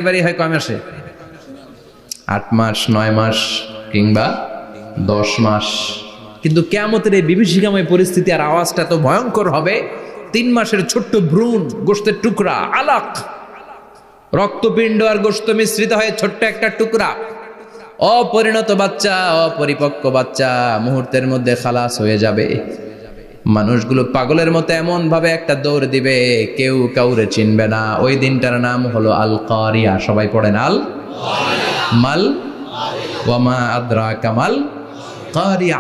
বাড়ি হয় কয় মাসে? 8 মাস, 9 মাস কিংবা 10 মাস। কিন্তু কিয়ামতের এই বিভীষিকাময় পরিস্থিতি আর আওয়াজটা তো ভয়ঙ্কর হবে। 3 মাসের ছোট্ট ভ্রূণ, গোশতের টুকরা, আলাক, রক্তপিণ্ড আর গোশত মিশ্রিত হয়ে ছোট্ট একটা টুকরা, অপরিণত বাচ্চা, অপরিপক্ক বাচ্চা মুহূর্তের মধ্যে খালাস হয়ে যাবে। মানুষগুলো পাগলের মতো এমন ভাবে একটা দৌড় দিবে, কেউ কাউরে চিনবে না। ওই দিনটার নাম হলো আল কারিয়া। সবাই পড়েন আল মাল ওয়ামা আদরাকা মাল কারিয়া।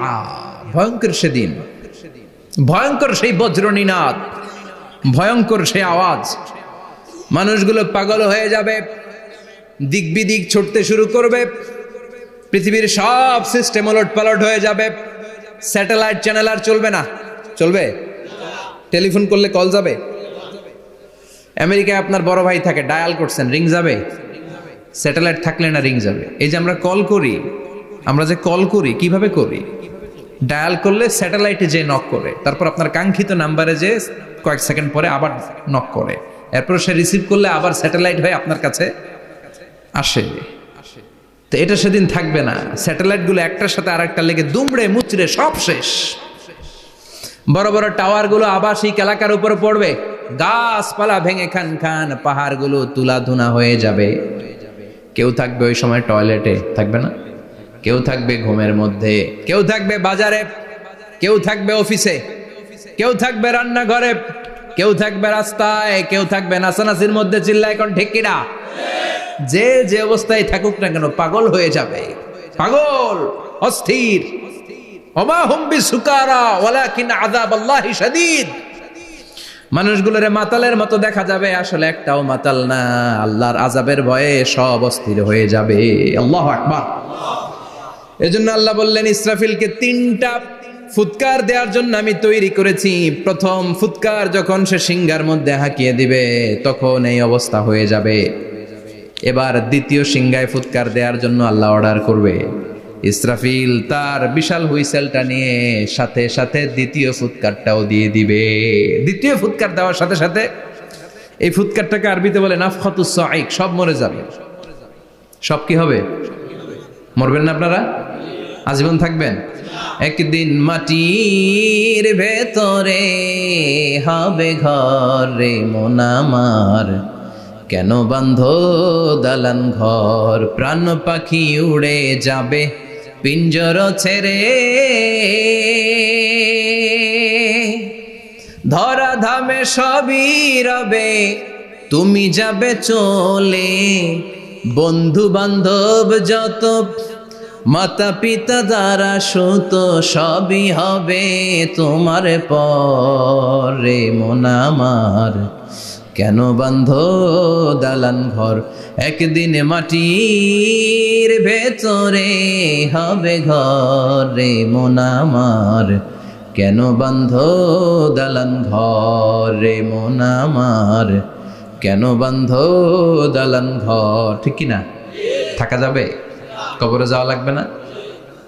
ভয়ঙ্কর সেদিন, ভয়ঙ্কর সেই বজ্রনিনাদ, ভয়ঙ্কর সেই আওয়াজ। মানুষগুলো পাগল হয়ে যাবে, দিক বিদিক ছুটতে শুরু করবে, পৃথিবীর সব সিস্টেম ওলট পালট হয়ে যাবে। স্যাটেলাইট চ্যানেল আর চলবে না। চলবে? টেলিফোন করলে কল যাবে? আমেরিকায় আপনার বড় ভাই থাকে, ডায়াল করছেন, রিং যাবে? স্যাটেলাইট থাকলে না রিং যাবে? এই যে আমরা কল করি, আমরা যে কল করি কিভাবে করি? ডায়াল করলে স্যাটেলাইটে যে নক করে, তারপর আপনার কাঙ্ক্ষিত নাম্বারে যে কয়েক সেকেন্ড পরে আবার নক করে, এরপর সে রিসিভ করলে আবার স্যাটেলাইট হয়ে আপনার কাছে আসে। তো এটা সেদিন থাকবে না। স্যাটেলাইট গুলো একটার সাথে আর একটা লেগে দুমড়ে মুচড়ে সব শেষ। বড় বড় টাওয়ার গুলো আবাসিক এলাকার উপরে পড়বে, গাছপালা ভেঙে খান খান, পাহাড় গুলো তুলা ধুনা হয়ে যাবে। কেউ থাকবে ওই সময় টয়লেটে, থাকবে না? কেউ থাকবে ঘুমের মধ্যে, কেউ থাকবে বাজারে, কেউ থাকবে অফিসে, কেউ থাকবে রান্নাঘরে, কেউ থাকবে রাস্তায়, কেউ থাকবে নাচানাচির মধ্যে। চিল্লায় এখন ঠিক কিনা? যে যে অবস্থায় থাকুক না কেন পাগল হয়ে যাবে, পাগল, অস্থির। ওমা হুম বিসুকারা ওয়ালাকিন আযাবাল্লাহি শাদীদ। মানুষগুলোরে মাতালের মতো দেখা যাবে, আসলে একটাও মাতাল না। আল্লাহর আযাবের ভয়ে সব অস্থির হয়ে যাবে। আল্লাহু আকবার। এজন্য আল্লাহ বললেন, ইসরাফিলকে 3টা ফুৎকার দেওয়ার জন্য আমি তৈরি করেছি। প্রথম ফুৎকার যখন সে সিংহার মধ্যে হাঁকিয়ে দিবে, তখন এই অবস্থা হয়ে যাবে। এবার দ্বিতীয় সিংহায় ফুৎকার দেওয়ার জন্য আল্লাহ অর্ডার করবে। ইসরাফিল তার বিশাল হুইসেলটা নিয়ে সাথে সাথে দ্বিতীয় ফুৎকারটাও দিয়ে দিবে। দ্বিতীয় ফুৎকার দেওয়ার সাথে সাথে, এই ফুৎকারটাকে আরবিতে বলে নাফখাতুস সাঈক, সব মরে যাবে। সব কি হবে? মরবেন না আপনারা? আজীবন থাকবেন? একদিন মাটির ভেতরে হবে ঘর রে মন আমার, কেন বান্ধ দালান ঘর, প্রাণ পাখি উড়ে যাবে পিঞ্জর ছেড়ে, ধরা ধামে সবই রবে তুমি যাবে চলে, বন্ধু বান্ধব যত মাতা পিতা দ্বারা সুত সবই হবে তোমার পরে মন আমার, কেন বান্ধ দালান ঘর, একদিন মাটির ভেতরে হবে ঘর রে মন আমার, কেন বান্ধ দালান ঘর রে মন আমার, কেন বান্ধ দালান ঘর। ঠিক কিনা? থাকা যাবে? কবরে যাওয়া লাগবে না?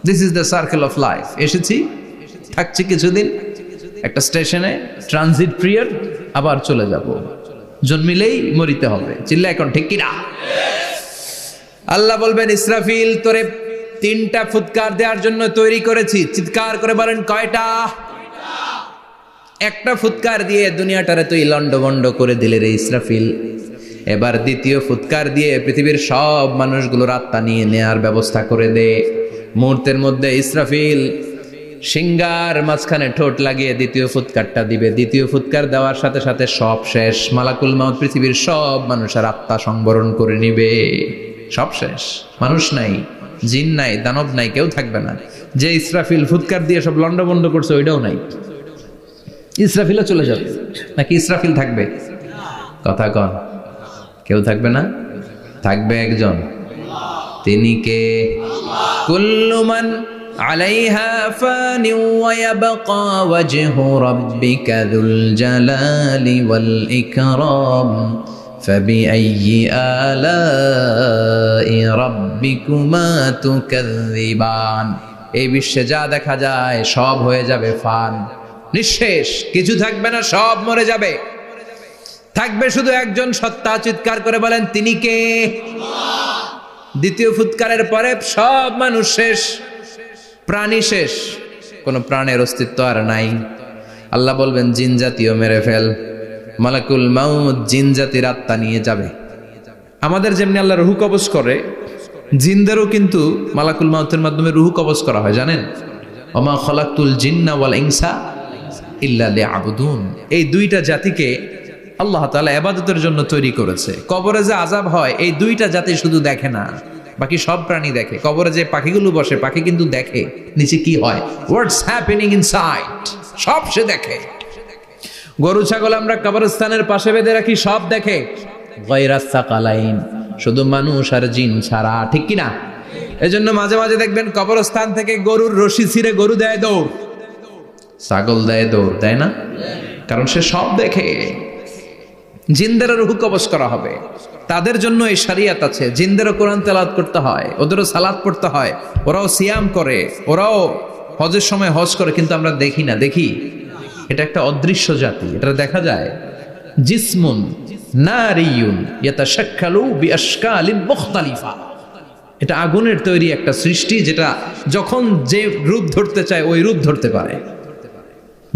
This is the circle of life. এসেছি, থাকছি কিছুদিন একটা স্টেশনে, ট্রানজিট পিরিয়ড, আবার চলে যাব। জন্মিলেই মরিতে হবে। চিল্লা এখন ঠিক কিনা? আল্লাহ বলবেন, ইসরাফিল তোরে 3টা ফুৎকার দেওয়ার জন্য তৈরি করেছি। চিৎকার করে বলেন, কয়টা? একটা ফুৎকার দিয়ে দুনিয়াটারে তুই লন্ডভন্ড করে দিলে রে ইসরাফিল। এবার দ্বিতীয় ফুৎকার দিয়ে পৃথিবীর সব মানুষগুলোর আত্মা নিয়ে নেয়ার ব্যবস্থা করে দে। মুহূর্তের মধ্যে ইসরাফিল সিংহার মাঝখানে ঠোঁট লাগিয়ে দ্বিতীয় ফুৎকারটা দিবে। দ্বিতীয় ফুৎকার দেওয়ার সাথে সাথে সব শেষ। মালাকুল মাউত পৃথিবীর সব মানুষের আত্মা সংবরণ করে নিবে। সব শেষ, মানুষ নাই, জিন নাই, দানব নাই, কেউ থাকবে না। যে ইসরাফিল ফুৎকার দিয়ে সব লন্ডভন্ড করছে ওইটাও নাই। ইসরাফিলও চলে যাবে, নাকি ইসরাফিল থাকবে? কথা কন, কেউ থাকবে না? থাকবে একজন, তিনি কে? কুল্লু মান আলাইহা ফানি ওয়া ইয়াবকা ওয়াজহু রাব্বিকা যুল জালালি ওয়াল ইকরাম ফাবিআইয়ি আলাই রাব্বিকুমা তুকাযযিবান। এই বিশ্বে যা দেখা যায় সব হয়ে যাবে ফান, নিঃশেষ, কিছু থাকবে না, সব মরে যাবে। থাকবে শুধু একজন সত্তা, চিৎকার করে বলেন তিনি কে? দ্বিতীয় ফুৎকারের পরে সব মানুষ শেষ, প্রাণী শেষ, কোন প্রাণের অস্তিত্ব আর নাই। আল্লাহ বলবেন জিন জাতিও মেরে ফেল। মালাকুল মাউত জিন জাতির আত্মা নিয়ে যাবে। আমাদের যেমনি আল্লাহ রুহু কবজ করে, জিনদেরও কিন্তু মালাকুল মাউতের মাধ্যমে রুহু কবজ করা হয়, জানেন? ওমা খলাকতুল জিন্না ওয়াল ইনসা ইল্লা লিয়াবুদুন। এই দুইটা জাতিকে আল্লাহ তাআলা ইবাদতের জন্য তৈরি করেছে। কবরে যে আযাব হয় এই দুইটা জাতি শুধু দেখে না, বাকি সব প্রাণী দেখে। কবরে যে পাখিগুলো বসে, পাখি কিন্তু দেখে নিচে কি হয়, হোয়াটস হ্যাপেনিং ইনসাইড, সব সে দেখে। গরু ছাগল আমরা কবরস্থানের পাশে বেঁধে রাখি, সব দেখে। গায়রাস সাকালাইন, শুধু মানুষ আর জিন ছাড়া, ঠিক কি না? এজন্য মাঝে মাঝে দেখবেন কবরস্থান থেকে গরুর রশি ছিঁড়ে গরু দেয় দৌড়, ছাগল দেয় দৌড়, দেয় না? কারণ সে সব দেখে। জিনদেরও রূহ কবজ করা হবে, তাদের জন্য এই শরিয়ত আছে। জিনদেরও কোরআন তেলাওয়াত করতে হয়, ওদেরও সালাত পড়তে হয়, ওরাও সিয়াম করে, ওরাও হজের সময় হজ করে, কিন্তু আমরা দেখি না। দেখি, এটা একটা অদৃশ্য জাতি, এটা দেখা যায়। জিসমুন নারিয়ুন ইয়াতাশাক্কালু বিআশকালিন মুখতালিফা, এটা আগুনের তৈরি একটা সৃষ্টি, যেটা যখন যে রূপ ধরতে চায় ওই রূপ ধরতে পারে।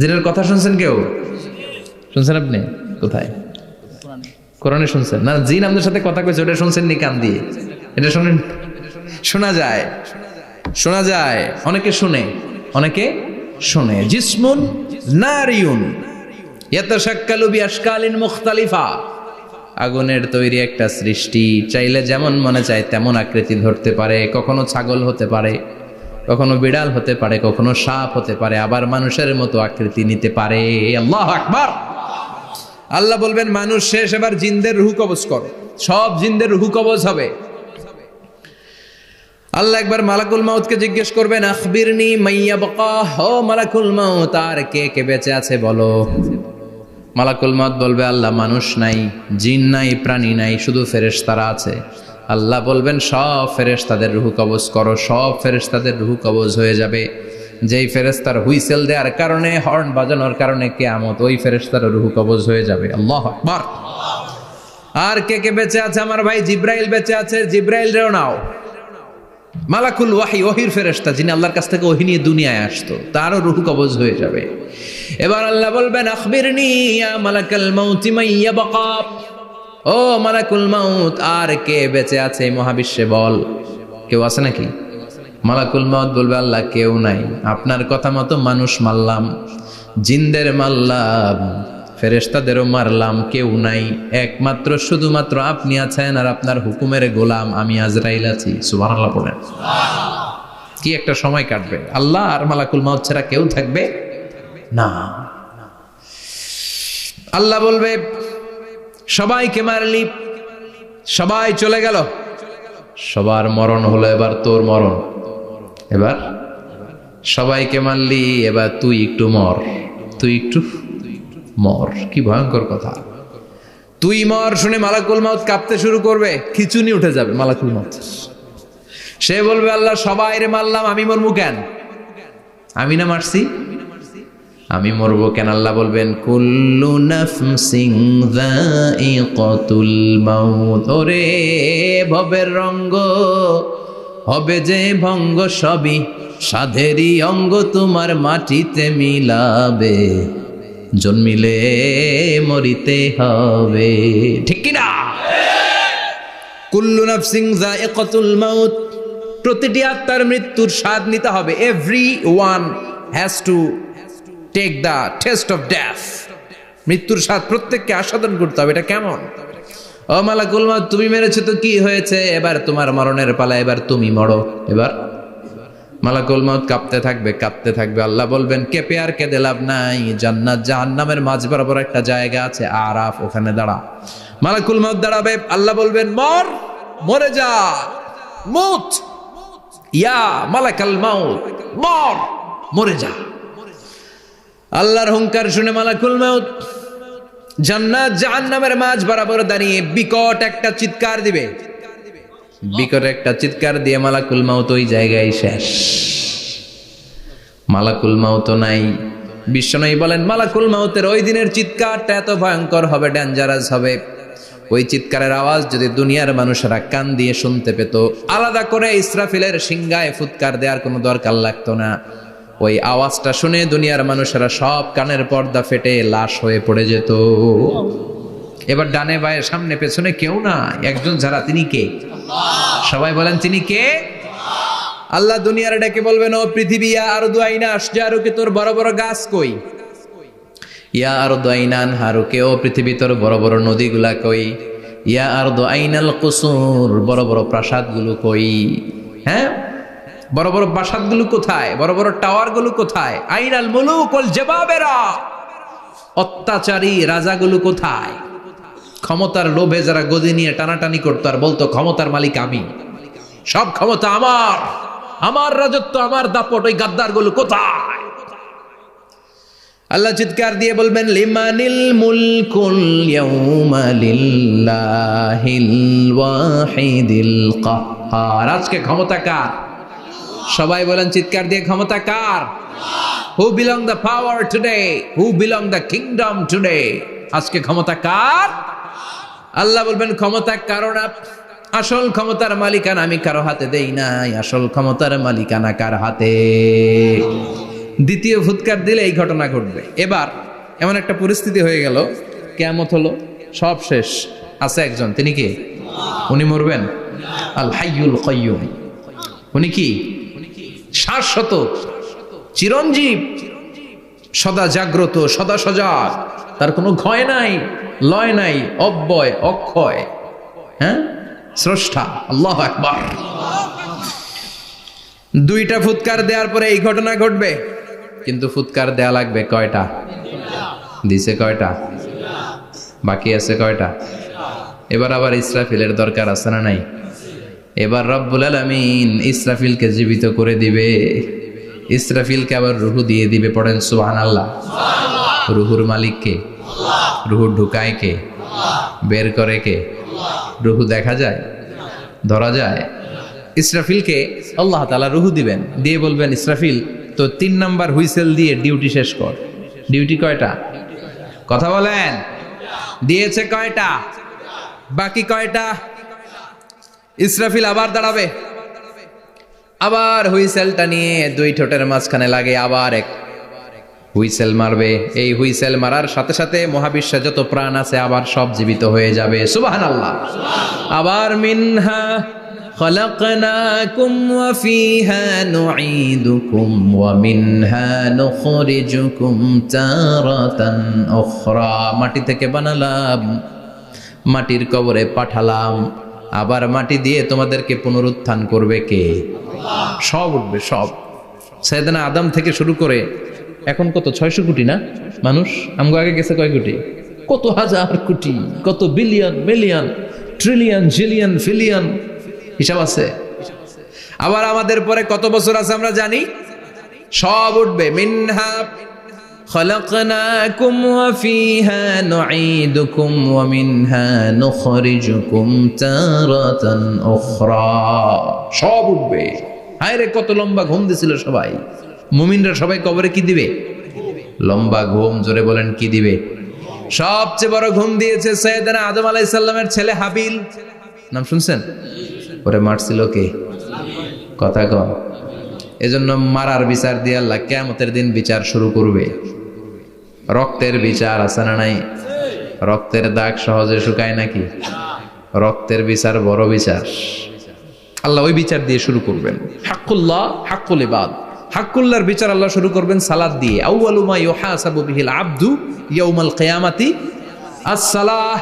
জিনের কথা শুনছেন কেউ? শুনছেন আপনি? কোথায়? কোরআনে শুনছেন না? জিন আমাদের সাথে কথা কইছে, ওটা শুনছেন নি কান দিয়ে? এটা শুনেন, শোনা যায়, শোনা যায়, অনেকে শুনে, অনেকে শুনে। জিসমুন নারিয়ুন ইয়াতাশাক্কালু বিআশকালিন মুখতালিফা, আগুনের তৈরি একটা সৃষ্টি, চাইলে যেমন মনে চায় তেমন আকৃতি ধরতে পারে। কখনো ছাগল হতে পারে, কখনো বিড়াল হতে পারে, কখনো সাপ হতে পারে, আবার মানুষের মতো আকৃতি নিতে পারে। আল্লাহু আকবার। আল্লাহ বলবেন মানুষ শেষ, এবার জিনদের রূহ কবজ করো। সব জিনদের রূহ কবজ হবে। আল্লাহ একবার মালাকুল মাউতকে জিজ্ঞেস করবেন, আখবিরনি মাইয়া বাকা, ও মালাকুল মাউত, আর কে কে বেঁচে আছে বলো। মালাকুল মাউত বলবে, আল্লাহ মানুষ নাই, জিন নাই, প্রাণী নাই, শুধু ফেরেশতারা আছে। আল্লাহ বলবেন সব ফেরেশতাদের রূহ কবজ করো। সব ফেরেশতাদের রূহ কবজ হয়ে যাবে। যেই ফেরেশতার হুইসেল দেওয়ার কারণে, হর্ন বাজানোর কারণে কিয়ামত, ওই ফেরেশতার রূহ কবজ হয়ে যাবে। আল্লাহু আকবার। আর কে কে বেঁচে আছে? আমার ভাই জিব্রাইল বেঁচে আছে, জিব্রাইল রেও নাও। মালাকুল ওয়াহি, ওহির ফেরেশতা, যিনি আল্লাহর কাছ থেকে ওহী নিয়ে দুনিয়ায় আসতো, তারও রূহ কবজ হয়ে যাবে। এবার আল্লাহ বলবেন, আখবিরনি ইয়া মালাকাল মাউত মাইয়া বাকা, ও মালাকুল মাউত, আর কে বেঁচে আছে এই মহাবিশ্বে বল। কেউ আছে নাকি? মালাকুল মাউত বলবে, আল্লাহ কেউ নাই। আপনার কথা মতো মানুষ মারলাম, জিনদের মারলাম, ফেরেশতাদেরও মারলাম, কেউ নাই, একমাত্র শুধুমাত্র আপনি আছেন, আর আপনার হুকুমের গোলাম আমি আজরাইল আছি। সুবহানাল্লাহ পড়েন। কি একটা সময় কাটবে! আল্লাহ আর মালাকুল মাউত ছাড়া কেউ থাকবে না। আল্লাহ বলবে, সবাইকে মারলি, সবাই চলে গেল, সবার মরণ হলো, এবার তোর মরণ। এবার সবাইকে মারলি, এবার তুই একটু মর, তুই একটু মর। কি ভয়ঙ্কর কথা! তুই মর শুনে মালাকুল মাউত কাঁপতে শুরু করবে, খিচুনি উঠে যাবে মালাকুল মাউত। সে বলবে, আল্লাহ সবাই রে মারলাম, আমি মরবো কেন? আমি না মারছি, আমি মরবো কেন? আল্লাহ বলবেন, কুল্লু নাফসিন যায়িকাতুল মাউত, ওরে ভবের রঙ্গ, হবে যে ভঙ্গ, সবই সাধেরই অঙ্গ, তোমার মাটিতে মিলাবে, জন্মিলে মরিতে হবে। ঠিক কি না? কুল্লু নাফসিন যায়িকাতুল মাউত, প্রতিটি আত্মার মৃত্যুর স্বাদ নিতে হবে। Everyone has to take the test of death. মৃত্যুর স্বাদ প্রত্যেককে আস্বাদন করতে হবে। এটা কেমন? ও মালাকুল মাউত, তুমি মেরেছো তো কি হয়েছে, এবার তোমার মরণের পালা, এবার তুমি মরো। এবার মালাকুল মাউত কাঁপতে থাকবে, কাঁপতে থাকবে। আল্লাহ বলবেন, কেঁপে আর কেঁদে লাভ নাই, জান্নাত জাহান্নামের মাঝ বরাবর একটা জায়গা আছে, আরাফ, ওখানে দাঁড়া। মালাকুল মাউত দাঁড়াবে, আল্লাহ বলবেন, মর, মরে যা, মুত, ইয়া মালাকাল মাউত, মর, মরে যা। আল্লাহর হুঙ্কার শুনে মালাকুল মাউত জান্নাত জাহান্নামের মাঝ বরাবর দাঁড়িয়ে বিকট একটা চিৎকার দিবে। বিকট একটা চিৎকার দিয়ে মালাকুল মাউত ওই জায়গায় শেষ। মালাকুল মাউত নাই, বিশ্বনবী বলেন মালাকুল মাউতের ওই দিনের চিৎকারটা এত ভয়ঙ্কর হবে, ডেঞ্জারাস হবে। ওই চিৎকারের আওয়াজ যদি দুনিয়ার মানুষেরা কান দিয়ে শুনতে পেত, আলাদা করে ইসরাফিলের সিংহায় ফুৎকার দেওয়ার কোনো দরকার লাগতো না। ওই আওয়াজটা শুনে দুনিয়ার মানুষেরা সব কানের পর্দা ফেটে লাশ হয়ে পড়ে যেত। এবার ডানে বায়ে সামনে পেছনে কেউ না, একজন যারা, তিনি কে? সবাই বলেন তিনি কে? আল্লাহ দুনিয়ার ডেকে বলবেন, ও পৃথিবী, ইয়া আরদু আইনা আশজারুকে, তোর বড় বড় গাছ কই? ইয়া আরদু আইনান হারুকে, ও পৃথিবী তোর বড় বড় নদীগুলা কই? ইয়া আরদু আইনাল কুসুর, বড় বড় প্রাসাদগুলো কই? হ্যাঁ, বড় বড় প্রাসাদগুলো কোথায়? বড় বড় টাওয়ারগুলো কোথায়? আইনাল মুলুক ওয়াল জাবাবেরা, অত্যাচারী রাজাগুলো কোথায়? ক্ষমতার লোভে যারা গদি নিয়ে টানাটানি করতো আর বলতো ক্ষমতার মালিক আমি, সব ক্ষমতা আমার, আমার রাজত্ব, আমার দাপট, ওই গাদ্দারগুলো কোথায়? আল্লাহ চিৎকার দিয়ে বলবেন লিমানিল মুলকুল ইয়াউমা লিল্লাহিল ওয়াহিদিল কাহ্হার, আজকে ক্ষমতা কার? সবাই বলেন চিৎকার দিয়ে, ক্ষমতা কার? Who belong the power today? Who belong the kingdom today? আজকে ক্ষমতা কার? আল্লাহ বলবেন ক্ষমতা কারো না, আসল ক্ষমতার মালিকানা আমি কারো হাতে দেই নাই, আসল ক্ষমতার মালিকানা কার হাতে? দ্বিতীয় ফুৎকার দিলে এই ঘটনা ঘটবে। এবার এমন একটা পরিস্থিতি হয়ে গেল, কিয়ামত হলো, সব শেষ, আছে একজন, তিনি কি? উনি মরবেন? আল হাইয়ুল কাইয়ুম। উনি কি? শাশ্বত, চিরঞ্জীব, সদা জাগ্রত, সদা সজাগ, তার কোনো ক্ষয় নাই, লয় নাই, অব্যয়, অক্ষয়, হ্যাঁ, স্রষ্টা। আল্লাহু আকবার। দুইটা ফুৎকার দেওয়ার পরে এই ঘটনা ঘটবে, কিন্তু ফুৎকার দেয়া লাগবে কয়টা? দিছে কয়টা? বাকি আছে কয়টা? এবার আবার ইসরাফিলের দরকার আছে না নাই? এবার রব্বুল আলামিন ইসরাফিলকে জীবিত করে দিবে, ইসরাফিলকে আবার রুহু দিয়ে দিবে। পড়েন সুবহানাল্লাহ। রুহুর মালিক কে? রুহু ঢুকায় কে? বের করে কে? রুহু দেখা যায়, ধরা যায়? ইসরাফিলকে আল্লাহ তাআলা রুহু দিবেন, দিয়ে বলবেন ইসরাফিল তো 3 নাম্বার হুইসেল দিয়ে ডিউটি শেষ কর। ডিউটি কয়টা? কথা বলেন। দিয়েছে কয়টা? বাকি কয়টা? ইসরাফিল আবার দাঁড়াবে, আবার হুইসেলটা নিয়ে দুই ঠোঁটের মাঝখানে লাগে আবার এক হুইসেল মারবে। এই হুইসেল মারার সাথে সাথে মহাবিশ্বে যত প্রাণ আছে আবার সব জীবিত হয়ে যাবে। সুবহানাল্লাহ। আবার মিনহা খলাকনাকুম ওয়া ফিহা নুঈদুকুম ওয়া মিনহা নুখরিজুকুম তারাতান উখরা, মাটি থেকে বানালাম, মাটির কবরে পাঠালাম, আবার মাটি দিয়ে তোমাদেরকে পুনরুত্থান করবে কে? সব উঠবে, সব। সাইয়েদনা আদম থেকে শুরু করে এখন কত 600 কোটি না মানুষ? আমগো আগে গেছে কয় কোটি? কত হাজার কোটি, কত billion, million, trillion, zillion, pillion, হিসাব আছে। আবার আমাদের পরে কত বছর আছে আমরা জানি? সব উঠবে। মিনহা খলাকনাকুম ওয়া ফিহা নুঈদুকুম ওয়া মিনহা নুখরিজুকুম তারাতান উখরা, সব উঠবে। হায় রে, কত লম্বা ঘুম দিছিল সবাই। মুমিনরা সবাই কবরে কি দিবে? লম্বা ঘুম। জোরে বলেন কি দিবে? সবচেয়ে বড় ঘুম দিয়েছে সাইয়েদনা আদম আলাইহিস সালামের ছেলে হাবিল। নাম শুনছেন? ওরে মারছিল কে? কথা কম। এজন্য মারার বিচার দিয়ে আল্লাহ কিয়ামতের দিন বিচার শুরু করবে। রক্তের বিচার আছে না নাই? রক্তের দাগ সহজে শুকায় নাকি? রক্তের বিচার বড় বিচার। আল্লাহ ওই বিচার দিয়ে শুরু করবেন। হাক্কুল্লাহ, হাক্কুল ইবাদ। হাক্কুল্লাহর বিচার আল্লাহ শুরু করবেন সালাত দিয়ে। আউয়ালু মা ইউহাসাবু বিহিল আবদু ইয়াউমাল কিয়ামাতি আস-সালাহ।